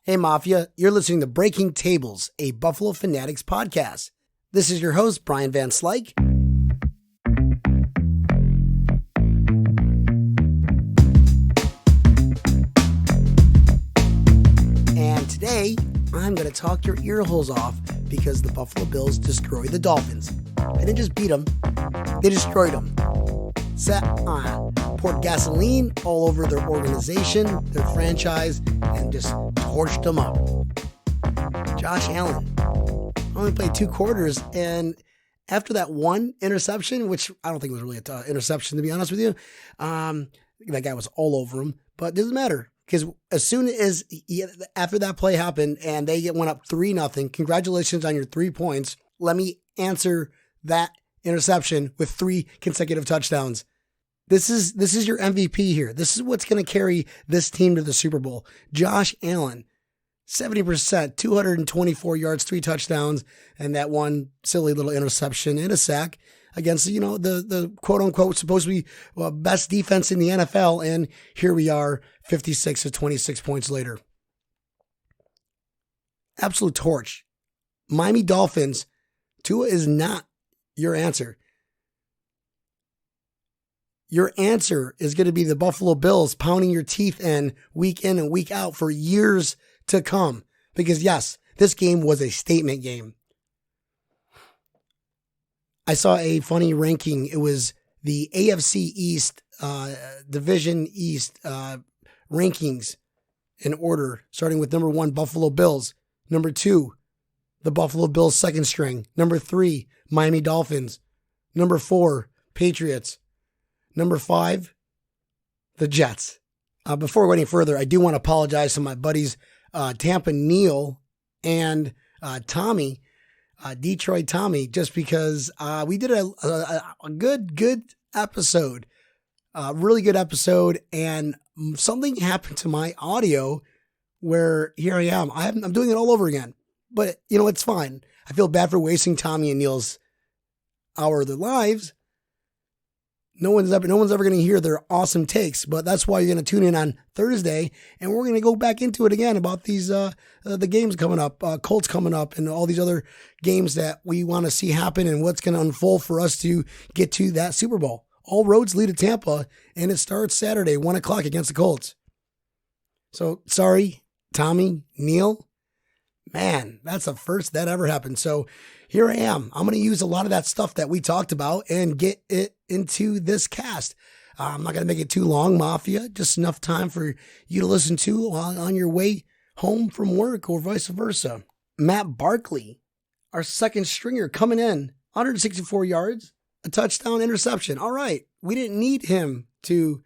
Hey Mafia, you're listening to Breaking Tables, a Buffalo Fanatics podcast. This is your host, Brian Van Slyke. And today, I'm going to talk your ear holes off because the Buffalo Bills destroyed the Dolphins. They didn't just beat them, they destroyed them. Poured gasoline all over their organization, their franchise, and just torched them up. Josh Allen only played 2 quarters, and after that one interception, which I don't think was really an interception to be honest with you, that guy was all over him, but it doesn't matter because as soon as after that play happened and they went up 3-0, congratulations on your 3 points. Let me answer that interception with 3 consecutive touchdowns. This is your MVP here. This is what's going to carry this team to the Super Bowl. Josh Allen, 70%, 224 yards, 3 touchdowns, and that one silly little interception and a sack against, the quote unquote supposed to be best defense in the NFL. And here we are 56 to 26 points later. Absolute torch. Miami Dolphins, Tua is not your answer. Your answer is going to be the Buffalo Bills pounding your teeth in and week out for years to come. Because yes, this game was a statement game. I saw a funny ranking. It was the AFC East, Division East rankings in order, starting with number 1, Buffalo Bills. Number 2, the Buffalo Bills second string. Number 3, Miami Dolphins. Number 4, Patriots. Number 5, the Jets. Before we go any further, I do want to apologize to my buddies Tampa Neil and Tommy, Detroit Tommy, just because we did a good episode, really good episode, and something happened to my audio where here I am. I'm doing it all over again, but it's fine. I feel bad for wasting Tommy and Neil's hour of their lives. No one's ever going to hear their awesome takes, but that's why you're going to tune in on Thursday, and we're going to go back into it again about these the games coming up, Colts coming up, and all these other games that we want to see happen and what's going to unfold for us to get to that Super Bowl. All roads lead to Tampa, and it starts Saturday, 1:00 against the Colts. So sorry, Tommy, Neil. Man, that's the first that ever happened. So here I am. I'm going to use a lot of that stuff that we talked about and get it into this cast. I'm not going to make it too long, Mafia. Just enough time for you to listen to on your way home from work or vice versa. Matt Barkley, our second stringer, coming in, 164 yards, a touchdown, interception. All right. We didn't need him to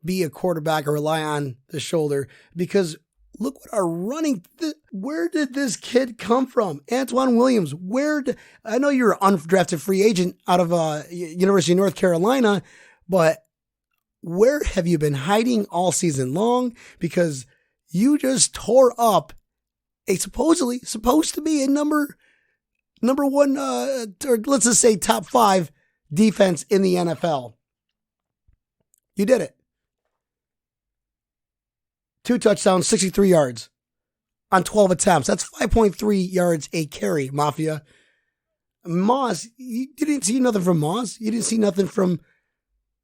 be a quarterback or rely on the shoulder because look what our running. Where did this kid come from? Antoine Williams. I know you're an undrafted free agent out of University of North Carolina, but where have you been hiding all season long? Because you just tore up a supposedly supposed to be a number 1, or let's just say top 5 defense in the NFL. You did it. 2 touchdowns, 63 yards on 12 attempts. That's 5.3 yards a carry, Mafia. Moss, you didn't see nothing from Moss. You didn't see nothing from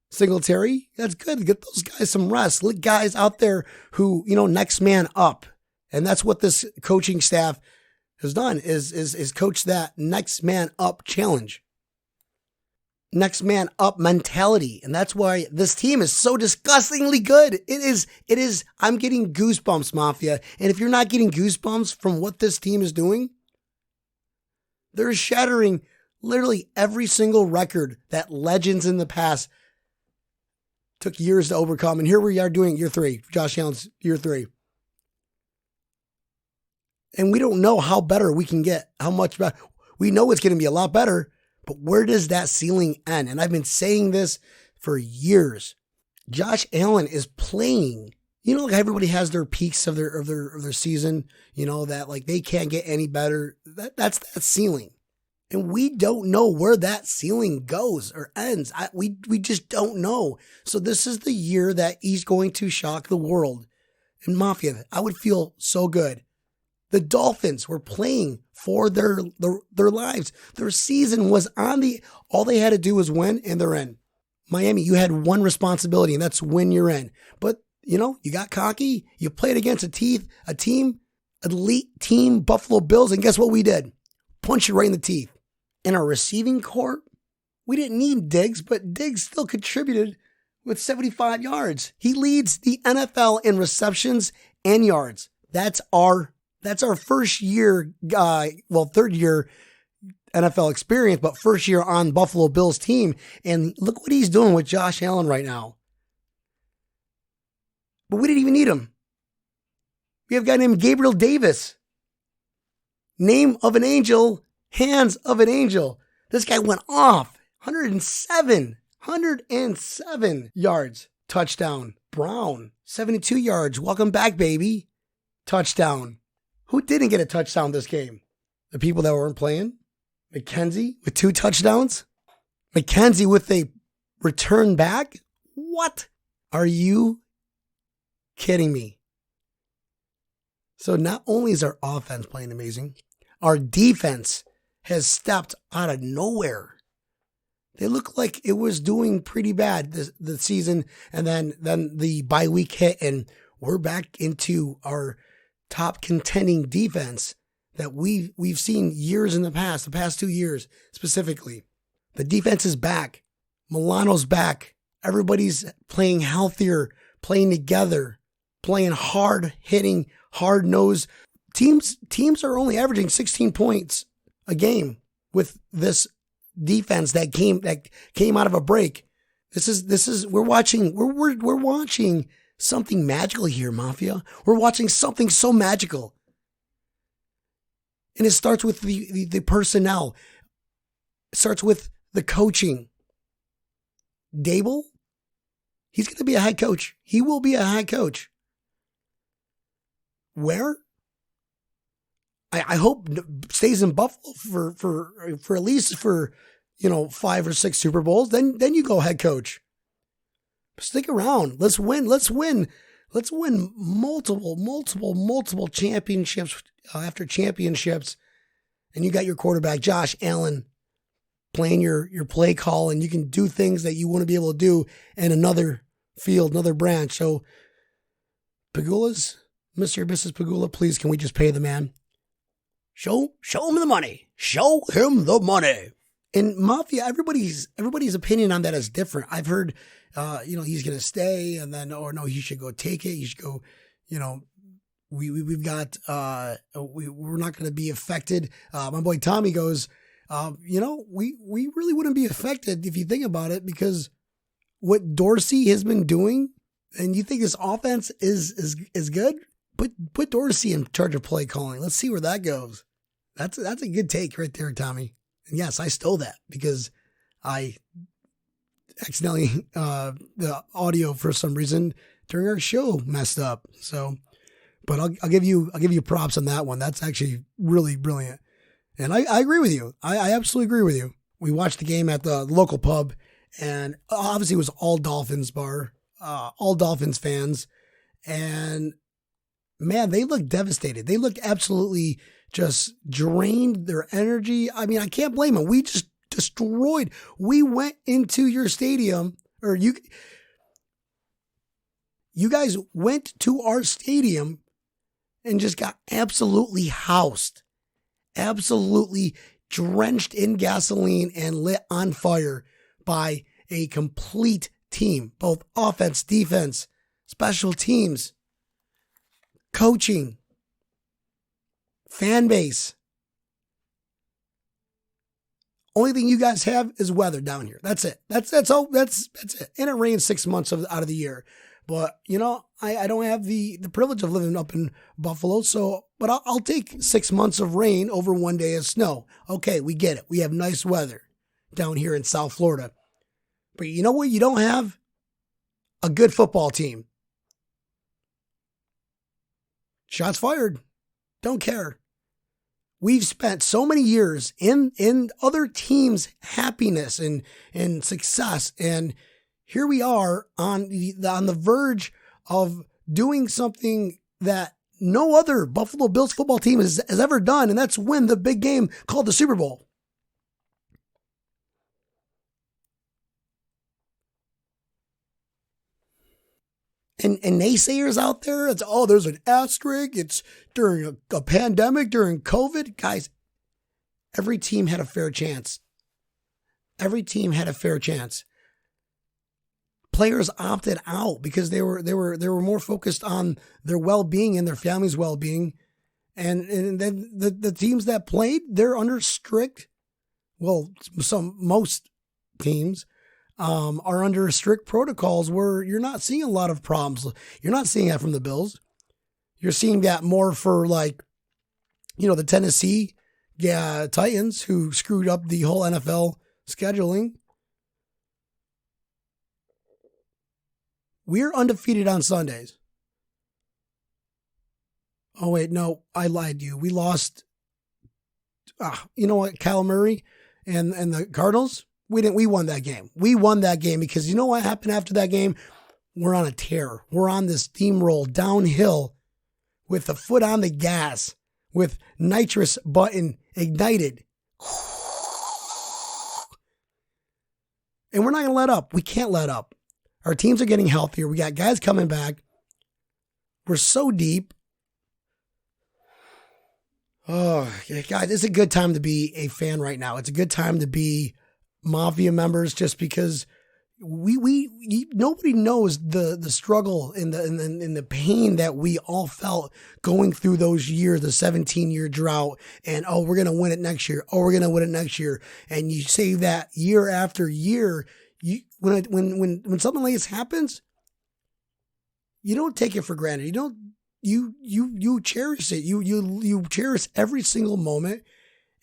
Singletary. That's good. Get those guys some rest. Let guys out there who, next man up. And that's what this coaching staff has done is coach that next man up challenge. Next man up mentality. And that's why this team is so disgustingly good. It is, I'm getting goosebumps, Mafia. And if you're not getting goosebumps from what this team is doing, they're shattering literally every single record that legends in the past took years to overcome. And here we are doing year 3, Josh Allen's year 3. And we don't know how better we can get, how much better. We know it's going to be a lot better. But where does that ceiling end? And I've been saying this for years. Josh Allen is playing. Like everybody has their peaks of their season, that like they can't get any better. That's that ceiling. And we don't know where that ceiling goes or ends. We just don't know. So this is the year that he's going to shock the world. And Mafia, I would feel so good The Dolphins were playing for their lives. Their season was on all they had to do was win, and they're in. Miami, you had one responsibility, and that's win, you're in. But, you got cocky. You played against elite team, Buffalo Bills, and guess what we did? Punch you right in the teeth. In our receiving corps, we didn't need Diggs, but Diggs still contributed with 75 yards. He leads the NFL in receptions and yards. That's our first year, third year NFL experience, but first year on Buffalo Bills team. And look what he's doing with Josh Allen right now. But we didn't even need him. We have a guy named Gabriel Davis. Name of an angel, hands of an angel. This guy went off. 107 yards. Touchdown. Brown, 72 yards. Welcome back, baby. Touchdown. Who didn't get a touchdown this game? The people that weren't playing. McKenzie with 2 touchdowns. McKenzie with a return back. What? Are you kidding me? So not only is our offense playing amazing, our defense has stepped out of nowhere. They look like it was doing pretty bad the season, and then the bye week hit, and we're back into our top contending defense that we've seen years in the past 2 years specifically. The defense is back. Milano's back. Everybody's playing healthier, playing together, playing hard, hitting, hard-nosed. Teams are only averaging 16 points a game with this defense that came out of a break. We're watching something magical here, Mafia. We're watching something so magical. And it starts with the personnel. It starts with the coaching. Daboll, he's going to be a head coach. He will be a head coach. Where? I hope stays in Buffalo for at least 5 or 6 Super Bowls. Then you go head coach. Stick around. Let's win. Let's win multiple championships after championships. And you got your quarterback, Josh Allen, playing your play call, and you can do things that you want to be able to do in another field, another branch. So Pagula's, Mr. and Mrs. Pagula, please, can we just pay the man? Show him the money. Show him the money. And Mafia, everybody's opinion on that is different. I've heard, he's going to stay, and then, or no, he should go take it. He should go, we're not going to be affected. My boy Tommy goes, we really wouldn't be affected if you think about it, because what Dorsey has been doing, and you think his offense is good, put Dorsey in charge of play calling. Let's see where that goes. That's a good take right there, Tommy. And yes, I stole that because I accidentally, the audio for some reason during our show messed up. So, but I'll give you props on that one. That's actually really brilliant. And I agree with you. I absolutely agree with you. We watched the game at the local pub, and obviously it was all Dolphins bar, all Dolphins fans. And man, they look devastated. They look absolutely just drained, their energy. I mean, I can't blame them. We just destroyed. We went into your stadium, or you guys went to our stadium and just got absolutely housed, absolutely drenched in gasoline and lit on fire by a complete team, both offense, defense, special teams, coaching, fan base. Only thing you guys have is weather down here. That's it. That's all. That's it. And it rains 6 months out of the year. But I don't have the privilege of living up in Buffalo. But I'll take 6 months of rain over 1 day of snow. Okay, we get it. We have nice weather down here in South Florida. But you know what? You don't have a good football team. Shots fired. Don't care. We've spent so many years in other teams' happiness and success, and here we are on the verge of doing something that no other Buffalo Bills football team has ever done, and that's win the big game called the Super Bowl. And naysayers out there, there's an asterisk, it's during a pandemic, during COVID. Guys, every team had a fair chance. Every team had a fair chance. Players opted out because they were more focused on their well-being and their family's well-being. And then the teams that played, they're under strict, most teams are under strict protocols where you're not seeing a lot of problems. You're not seeing that from the Bills. You're seeing that more for the Tennessee Titans, who screwed up the whole NFL scheduling. We're undefeated on Sundays. Oh, wait, no, I lied to you. We lost, you know what, Kyler Murray and the Cardinals? We won that game. We won that game because you know what happened after that game? We're on a tear. We're on this steamroll downhill with the foot on the gas, with nitrous button ignited. And we're not going to let up. We can't let up. Our teams are getting healthier. We got guys coming back. We're so deep. Oh, guys, it's a good time to be a fan right now. It's a good time to be Mafia members, just because nobody knows the struggle and the pain that we all felt going through those years, the 17-year drought, and we're gonna win it next year. We're gonna win it next year. And you say that year after year. When something like this happens, you don't take it for granted. You cherish it. You cherish every single moment.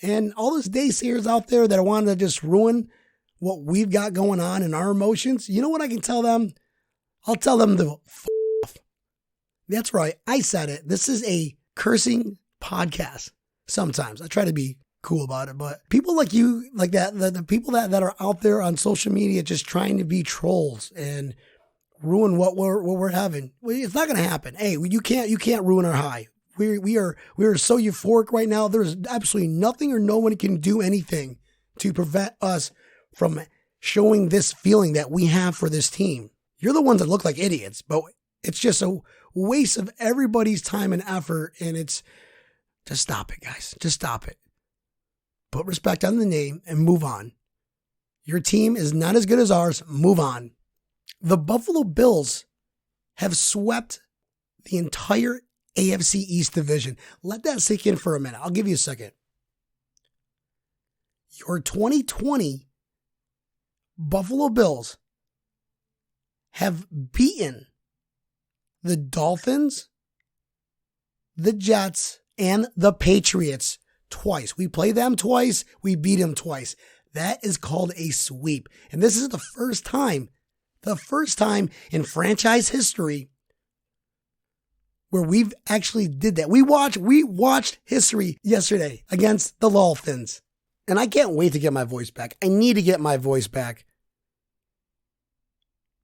And all those naysayers out there that want to just ruin what we've got going on in our emotions, you know what I can tell them? I'll tell them to f off. That's right. I said it. This is a cursing podcast. Sometimes I try to be cool about it, but people like you, like that, the people that are out there on social media just trying to be trolls and ruin what we're having. Well, it's not going to happen. Hey, you can't ruin our high. We are so euphoric right now. There's absolutely nothing or no one can do anything to prevent us from showing this feeling that we have for this team. You're the ones that look like idiots, but it's just a waste of everybody's time and effort. And it's just stop it, guys. Just stop it. Put respect on the name and move on. Your team is not as good as ours. Move on. The Buffalo Bills have swept the entire AFC East division. Let that sink in for a minute. I'll give you a second. Your 2020 Buffalo Bills have beaten the Dolphins, the Jets, and the Patriots twice. We play them twice. We beat them twice. That is called a sweep. And this is the first time in franchise history where we've actually did that. We watched history yesterday against the LOLPhins. And I can't wait to get my voice back. I need to get my voice back.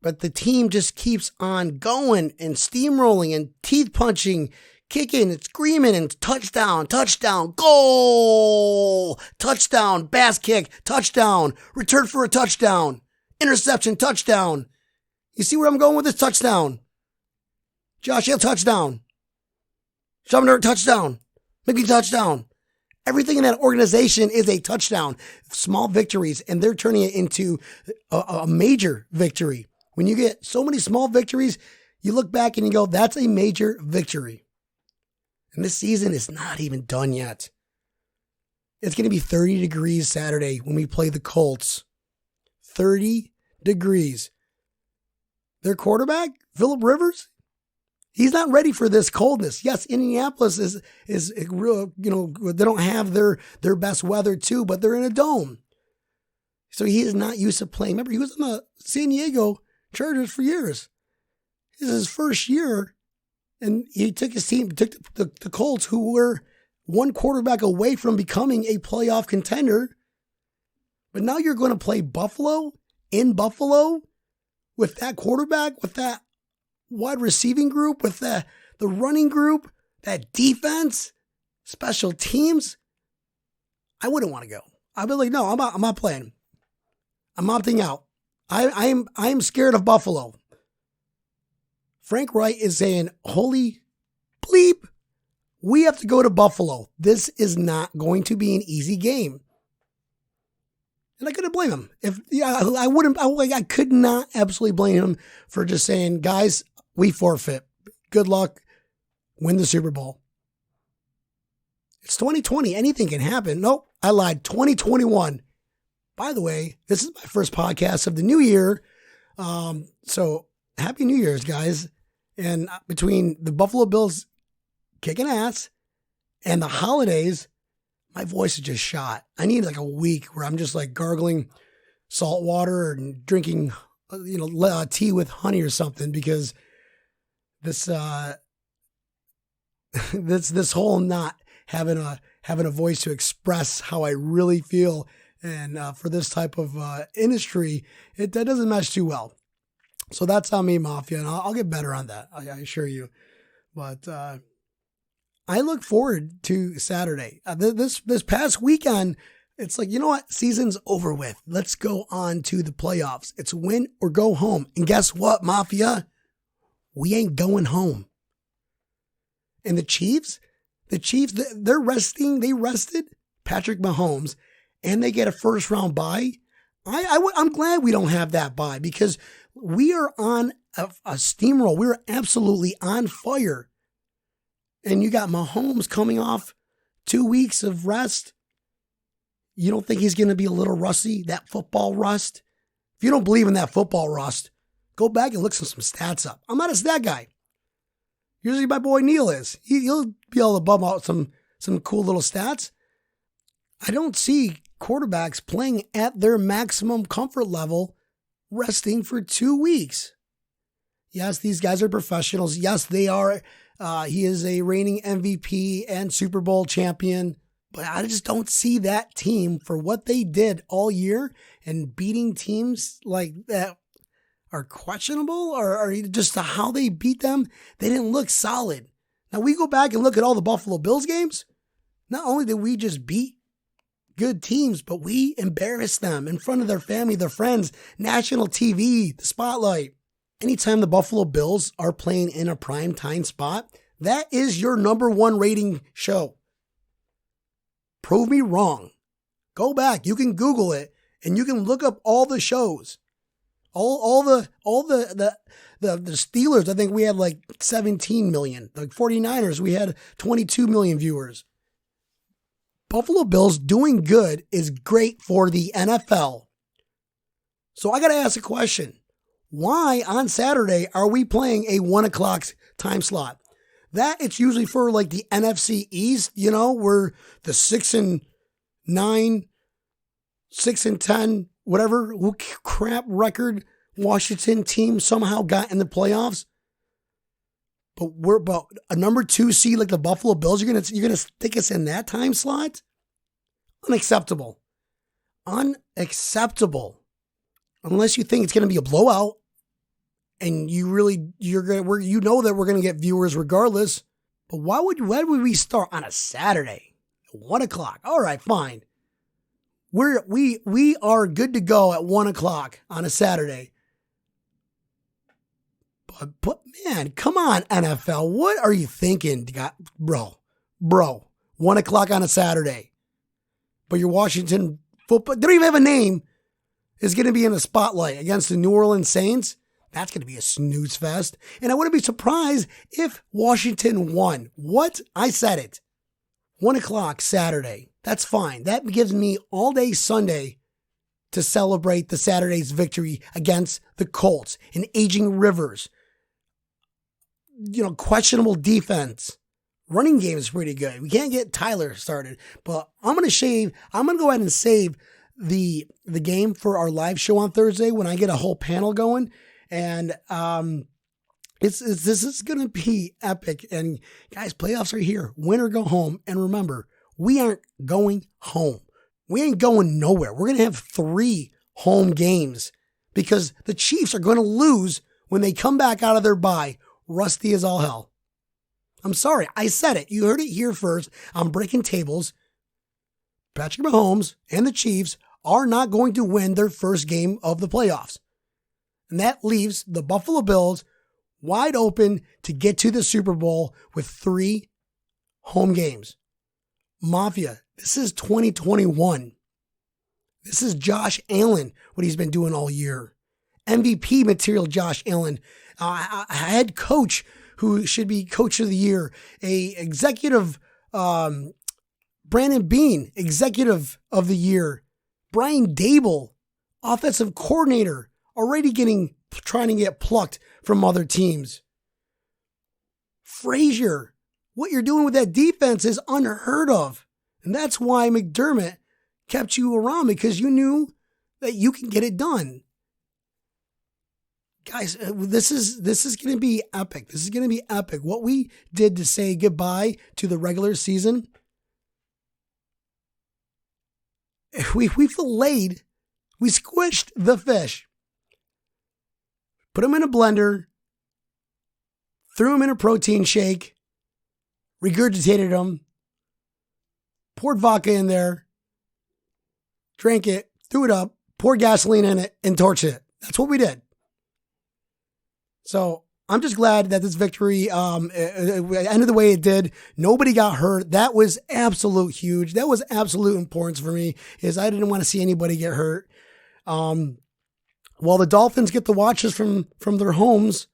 But the team just keeps on going and steamrolling and teeth punching, kicking and screaming, and touchdown, goal, touchdown, bass kick, touchdown, return for a touchdown, interception, touchdown. You see where I'm going with this? Touchdown. Josh Hill, touchdown. Sumner, touchdown. McGee, touchdown. Everything in that organization is a touchdown. Small victories, and they're turning it into a major victory. When you get so many small victories, you look back and you go, that's a major victory. And this season is not even done yet. It's going to be 30 degrees Saturday when we play the Colts. 30 degrees. Their quarterback, Phillip Rivers, he's not ready for this coldness. Yes, Indianapolis is real, they don't have their best weather too, but they're in a dome. So he is not used to playing. Remember, he was on the San Diego Chargers for years. This is his first year, and he took his team, took the Colts, who were one quarterback away from becoming a playoff contender. But now you're going to play Buffalo in Buffalo with that quarterback, with that wide receiving group, with the running group. that defense, special teams, I wouldn't want to go. I'd be like, no, I'm not playing. I'm opting out. I am scared of Buffalo. Frank Wright is saying, holy bleep, we have to go to Buffalo. This is not going to be an easy game. And I couldn't blame him. I could not absolutely blame him for just saying, guys, we forfeit. Good luck. Win the Super Bowl. It's 2020. Anything can happen. Nope, I lied. 2021. By the way, this is my first podcast of the new year. So happy New Year's, guys. And between the Buffalo Bills kicking ass and the holidays, my voice is just shot. I need like a week where I'm just like gargling salt water and drinking, tea with honey or something, because this this whole not having a voice to express how I really feel, and for this type of industry, that doesn't mesh too well. So that's on me, Mafia, and I'll get better on that. I assure you. But I look forward to Saturday. This past weekend, it's like, you know what? Season's over with. Let's go on to the playoffs. It's win or go home. And guess what, Mafia? We ain't going home. And the Chiefs, they're resting. They rested Patrick Mahomes, and they get a first round bye. I'm glad we don't have that bye, because we are on a steamroll. We're absolutely on fire. And you got Mahomes coming off 2 weeks of rest. You don't think he's going to be a little rusty, that football rust? If you don't believe in that football rust, go back and look some stats up. I'm not a stat guy. Usually my boy Neil is. He'll be able to bum out some cool little stats. I don't see quarterbacks playing at their maximum comfort level resting for 2 weeks. Yes, these guys are professionals. Yes, they are. He is a reigning MVP and Super Bowl champion. But I just don't see that team for what they did all year and beating teams like that are questionable, or just how they beat them. They didn't look solid. Now we go back and look at all the Buffalo Bills games. Not only did we just beat good teams, but we embarrassed them in front of their family, their friends, national TV, the spotlight. Anytime the Buffalo Bills are playing in a prime time spot, that is your number one rating show. Prove me wrong. Go back. You can Google it and you can look up all the shows. All the Steelers, I think we had like 17 million. The 49ers, we had 22 million viewers. Buffalo Bills doing good is great for the NFL. So I got to ask a question. Why on Saturday are we playing a 1 o'clock time slot? That it's usually for like the NFC East, where the 6-9, 6-10, whatever crap record Washington team somehow got in the playoffs. But we're about a number 2 seed like the Buffalo Bills. You're gonna stick us in that time slot? Unacceptable. Unacceptable. Unless you think it's gonna be a blowout. And you're that we're gonna get viewers regardless. But why would we start on a Saturday at 1 o'clock? All right, fine. We are good to go at 1 o'clock on a Saturday. But man, come on, NFL. What are you thinking, bro? 1 o'clock on a Saturday. But your Washington football, they don't even have a name, is going to be in the spotlight against the New Orleans Saints. That's going to be a snooze fest. And I wouldn't be surprised if Washington won. What? I said it. 1 o'clock Saturday. That's fine. That gives me all day Sunday to celebrate the Saturday's victory against the Colts and aging Rivers. Questionable defense. Running game is pretty good. We can't get Tyler started, but I'm going to go ahead and save the game for our live show on Thursday when I get a whole panel going. And this is going to be epic. And guys, playoffs are here. Win or go home. And remember, we aren't going home. We ain't going nowhere. We're going to have 3 home games because the Chiefs are going to lose when they come back out of their bye, rusty as all hell. I'm sorry. I said it. You heard it here first. I'm breaking tables. Patrick Mahomes and the Chiefs are not going to win their first game of the playoffs. And that leaves the Buffalo Bills wide open to get to the Super Bowl with 3 home games. Mafia, this is 2021. This is Josh Allen, what he's been doing all year. MVP material Josh Allen. A head coach who should be coach of the year. A executive, Brandon Beane, executive of the year. Brian Daboll, offensive coordinator, already trying to get plucked from other teams. Frazier, what you're doing with that defense is unheard of. And that's why McDermott kept you around, because you knew that you can get it done. Guys, this is going to be epic. This is going to be epic. What we did to say goodbye to the regular season, we filleted, we squished the fish, put them in a blender, threw them in a protein shake, regurgitated them, poured vodka in there, drank it, threw it up, poured gasoline in it, and torched it. That's what we did. So I'm just glad that this victory ended the way it did. Nobody got hurt. That was absolute huge. That was absolute importance for me, is I didn't want to see anybody get hurt. While the Dolphins get to watch us from their homes,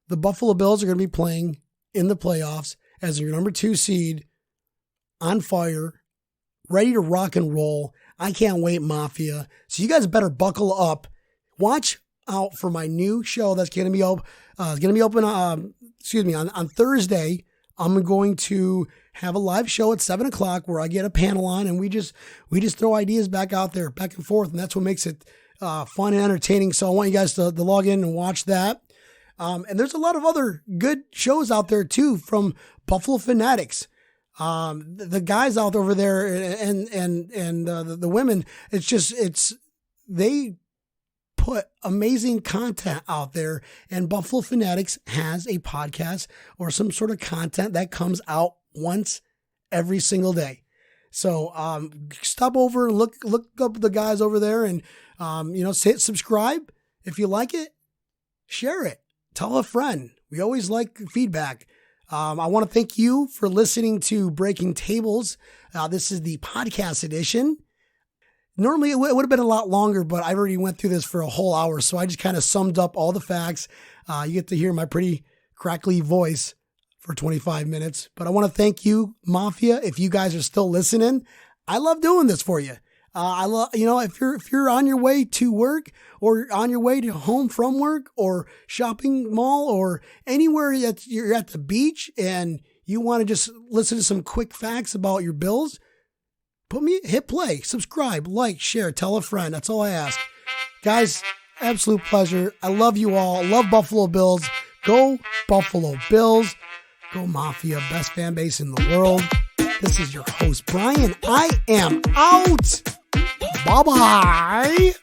the Buffalo Bills are going to be playing in the playoffs as your number 2 seed, on fire, ready to rock and roll. I can't wait, Mafia. So you guys better buckle up. Watch out for my new show that's going to be open on Thursday. I'm going to have a live show at 7:00 where I get a panel on, and we just throw ideas back out there, back and forth, and that's what makes it fun and entertaining. So I want you guys to log in and watch that. And there's a lot of other good shows out there too, from Buffalo Fanatics. The guys out over there and the women, they put amazing content out there, and Buffalo Fanatics has a podcast or some sort of content that comes out once every single day. So, stop over and look up the guys over there, and, hit subscribe. If you like it, share it, tell a friend. We always like feedback. I want to thank you for listening to Breaking Tables. This is the podcast edition. Normally it would have been a lot longer, but I already went through this for a whole hour. So I just kind of summed up all the facts. You get to hear my pretty crackly voice for 25 minutes, but I want to thank you, Mafia. If you guys are still listening, I love doing this for you. I love, if you're on your way to work, or on your way to home from work, or shopping mall, or anywhere that you're at the beach and you want to just listen to some quick facts about your Bills, hit play, subscribe, like, share, tell a friend. That's all I ask. Guys, absolute pleasure. I love you all. I love Buffalo Bills. Go Buffalo Bills. Go Mafia, best fan base in the world. This is your host, Brian. I am out. Bye-bye.